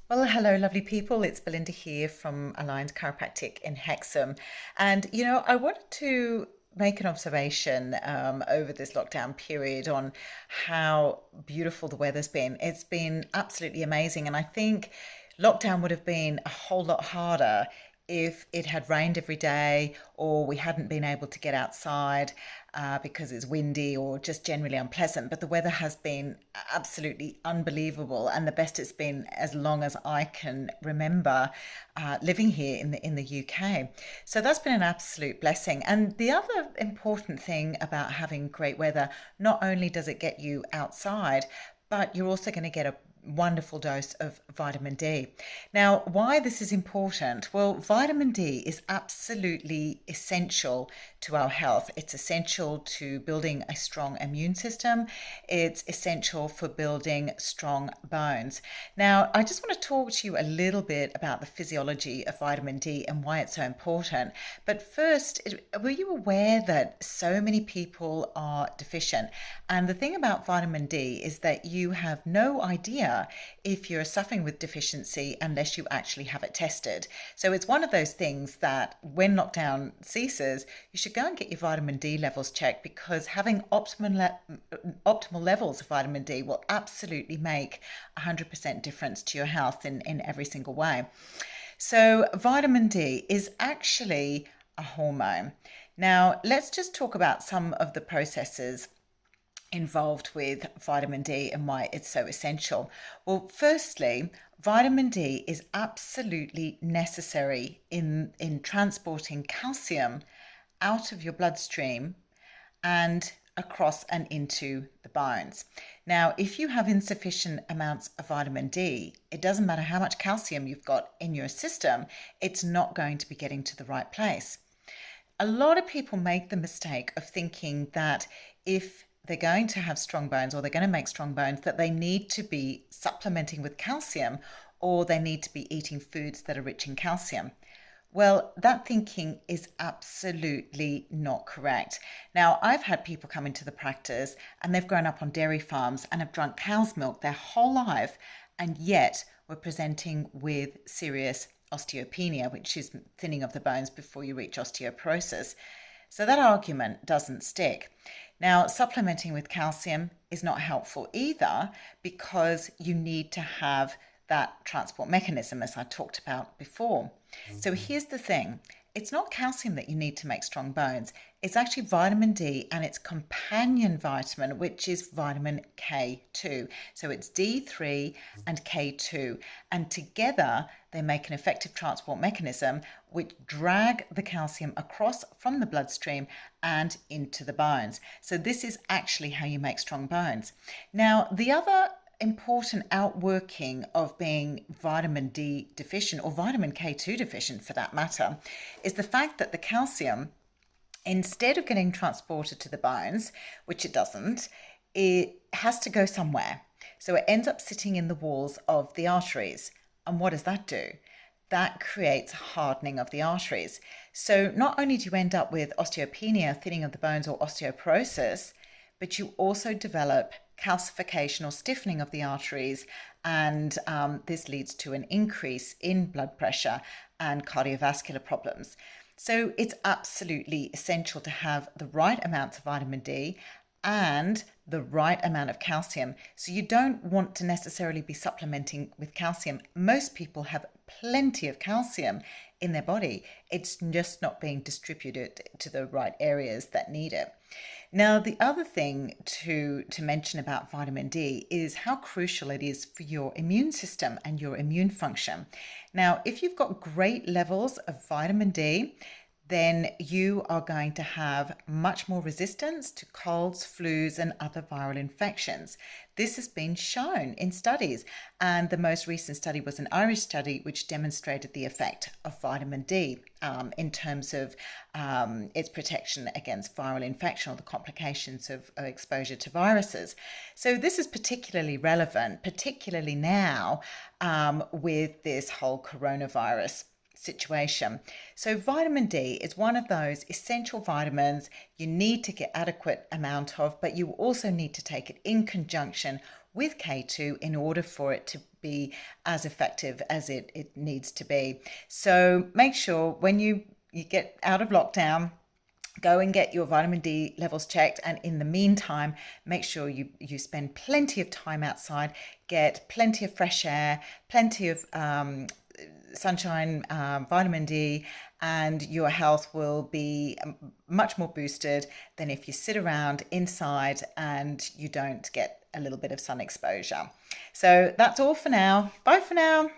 Well, hello, lovely people. It's Belinda here from Aligned Chiropractic in Hexham. And, I wanted to make an observation over this lockdown period on how beautiful the weather's been. It's been absolutely amazing. And I think lockdown would have been a whole lot harder if it had rained every day or we hadn't been able to get outside because it's windy or just generally unpleasant. But the weather has been absolutely unbelievable and the best it's been as long as I can remember living here in the UK. So that's been an absolute blessing. And the other important thing about having great weather, not only does it get you outside, but you're also going to get a wonderful dose of vitamin D. Now, why this is important? Well, vitamin D is absolutely essential to our health. It's essential to building a strong immune system. It's essential for building strong bones. Now, I just want to talk to you a little bit about the physiology of vitamin D and why it's so important. But first, were you aware that so many people are deficient? And the thing about vitamin D is that you have no idea if you're suffering with deficiency unless you actually have it tested. So it's one of those things that when lockdown ceases, you should go and get your vitamin D levels checked, because having optimal levels of vitamin D will absolutely make 100% difference to your health in every single way. So vitamin D is actually a hormone. Now, let's just talk about some of the processes involved with vitamin D and why it's so essential. Well, firstly, vitamin D is absolutely necessary in transporting calcium out of your bloodstream and across and into the bones. Now, if you have insufficient amounts of vitamin D, it doesn't matter how much calcium you've got in your system, it's not going to be getting to the right place. A lot of people make the mistake of thinking that if they're going to have strong bones or they're going to make strong bones, that they need to be supplementing with calcium or they need to be eating foods that are rich in calcium. Well, that thinking is absolutely not correct. Now, I've had people come into the practice and they've grown up on dairy farms and have drunk cow's milk their whole life, and yet we're presenting with serious osteopenia, which is thinning of the bones before you reach osteoporosis. So that argument doesn't stick. Now, supplementing with calcium is not helpful either, because you need to have that transport mechanism, as I talked about before. So here's the thing. It's not calcium that you need to make strong bones. It's actually vitamin D and its companion vitamin, which is vitamin K2. So it's D3 and K2. And together they make an effective transport mechanism which drag the calcium across from the bloodstream and into the bones. So this is actually how you make strong bones. Now, the other important outworking of being vitamin D deficient, or vitamin K2 deficient for that matter, is the fact that the calcium, instead of getting transported to the bones, which it doesn't, it has to go somewhere. So it ends up sitting in the walls of the arteries. And what does that do? That creates hardening of the arteries. So not only do you end up with osteopenia, thinning of the bones, or osteoporosis, but you also develop calcification or stiffening of the arteries, and this leads to an increase in blood pressure and cardiovascular problems. So it's absolutely essential to have the right amounts of vitamin D and the right amount of calcium. So you don't want to necessarily be supplementing with calcium. Most people have plenty of calcium in their body. It's just not being distributed to the right areas that need it. Now, the other thing to mention about vitamin D is how crucial it is for your immune system and your immune function. Now, if you've got great levels of vitamin D, then you are going to have much more resistance to colds, flus, and other viral infections. This has been shown in studies, and the most recent study was an Irish study which demonstrated the effect of vitamin D in terms of its protection against viral infection or the complications of exposure to viruses. So this is particularly relevant, particularly now with this whole coronavirus situation. So vitamin D is one of those essential vitamins you need to get adequate amount of, but you also need to take it in conjunction with K2 in order for it to be as effective as it needs to be. So make sure when you get out of lockdown, go and get your vitamin D levels checked. And in the meantime, make sure you spend plenty of time outside, get plenty of fresh air, plenty of sunshine, vitamin D, and your health will be much more boosted than if you sit around inside and you don't get a little bit of sun exposure. So that's all for now. Bye for now.